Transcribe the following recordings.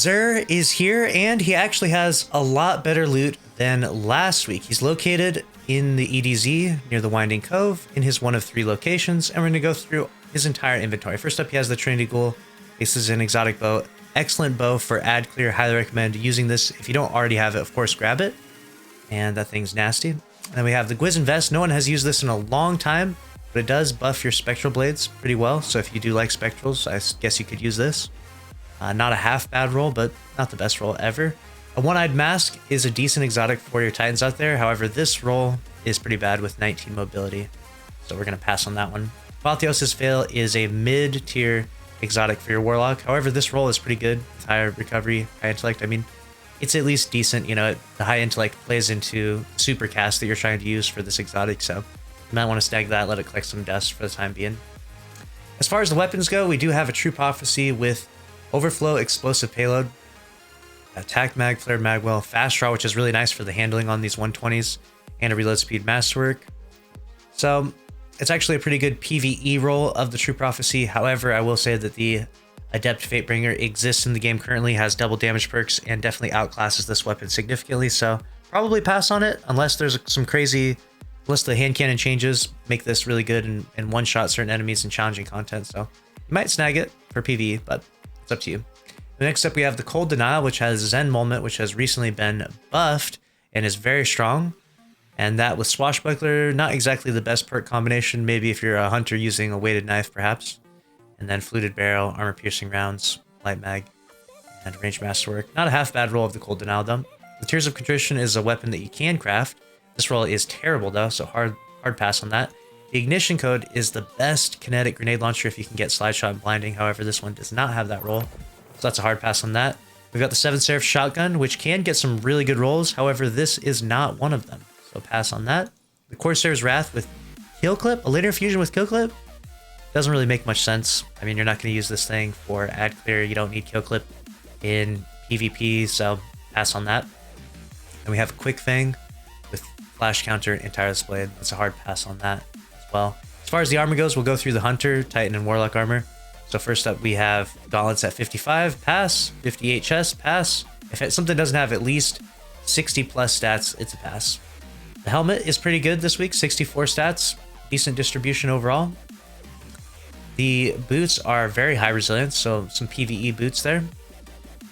Xur is here, and he actually has a lot better loot than last week. He's located in the EDZ near the Winding Cove in his one of 3 locations, and we're going to go through his entire inventory. First up, he has the Trinity Ghoul. This is an exotic bow. Excellent bow for ad clear. Highly recommend using this. If you don't already have it, of course, grab it. And that thing's nasty. Then we have the Guizen Vest. No one has used this in a long time, but it does buff your spectral blades pretty well. So if you do like spectrals, I guess you could use this. Not a half bad roll, but not the best roll ever. A One-Eyed Mask is a decent exotic for your Titans out there. However, this roll is pretty bad with 19 mobility. So we're going to pass on that one. Apotheosis Veil is a mid-tier exotic for your Warlock. However, this roll is pretty good with high recovery, high intellect. I mean, it's at least decent. You know, the high intellect plays into super cast that you're trying to use for this exotic. So you might want to snag that, let it collect some dust for the time being. As far as the weapons go, we do have a True Prophecy with Overflow Explosive Payload, Attack Mag, Flared Magwell, Fast Draw, which is really nice for the handling on these 120s, and a Reload Speed Masterwork. So it's actually a pretty good PvE roll of the True Prophecy. However, I will say that the Adept Fatebringer exists in the game currently, has double damage perks, and definitely outclasses this weapon significantly. So probably pass on it unless there's some crazy, unless the hand cannon changes make this really good and one-shot certain enemies in challenging content. So you might snag it for PvE, but it's up to you. Next up, we have the Cold Denial, which has Zen Moment, which has recently been buffed and is very strong. And that with Swashbuckler, not exactly the best perk combination. Maybe if you're a hunter using a weighted knife, perhaps. And then Fluted Barrel, Armor Piercing Rounds, Light Mag, and Range Masterwork. Not a half bad roll of the Cold Denial, though. The Tears of Contrition is a weapon that you can craft. This roll is terrible, though, so hard pass on that. The Ignition Code is the best kinetic grenade launcher if you can get Slide Shot and Blinding. However, this one does not have that roll, so that's a hard pass on that. We've got the Seven Seraph Shotgun, which can get some really good rolls. However, this is not one of them, so pass on that. The Corsair's Wrath with Kill Clip, a Linear Fusion with Kill Clip, doesn't really make much sense. I mean, you're not going to use this thing for ad clear. You don't need Kill Clip in PvP, so pass on that. And we have a Quick Fang with Flash Counter and Tireless Blade. That's a hard pass on that as well. As far as the armor goes, we'll go through the Hunter, Titan, and Warlock armor. So first up, we have Gauntlets at 55, pass. 58 chest, pass. If something doesn't have at least 60 plus stats, it's a pass. The helmet is pretty good this week, 64 stats, decent distribution overall. The boots are very high resilience, so some PvE boots there.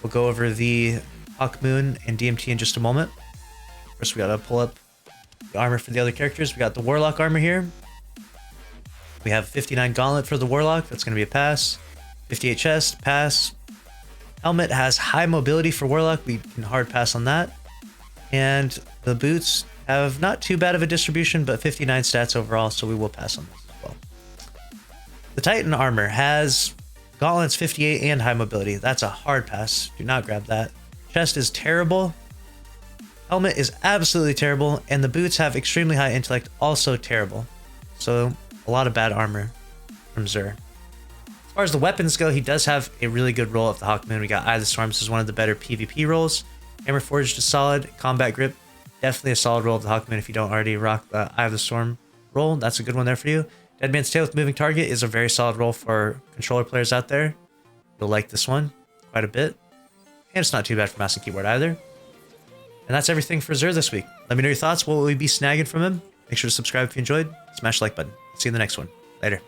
We'll go over the Hawkmoon and DMT in just a moment. First, we gotta pull up the armor for the other characters. We got the Warlock armor here. We have 59 Gauntlet for the Warlock. That's going to be a pass. 58 chest, pass. Helmet has high mobility for Warlock. We can hard pass on that. And the boots have not too bad of a distribution, but 59 stats overall, so we will pass on this as well. The Titan armor has Gauntlets 58 and high mobility. That's a hard pass. Do not grab that. Chest is terrible. Helmet is absolutely terrible. And the boots have extremely high intellect, also terrible. So a lot of bad armor from Xur. As far as the weapons go, he does have a really good roll of the Hawkmoon. We got Eye of the Storm. This is one of the better PvP rolls. Hammer Forged is solid. Combat Grip, definitely a solid roll of the Hawkmoon if you don't already rock the Eye of the Storm roll. That's a good one there for you. Dead Man's Tale with Moving Target is a very solid roll for controller players out there. You'll like this one quite a bit. And it's not too bad for mouse and keyboard either. And that's everything for Xur this week. Let me know your thoughts. What will we be snagging from him? Make sure to subscribe if you enjoyed. Smash the like button. See you in the next one. Later.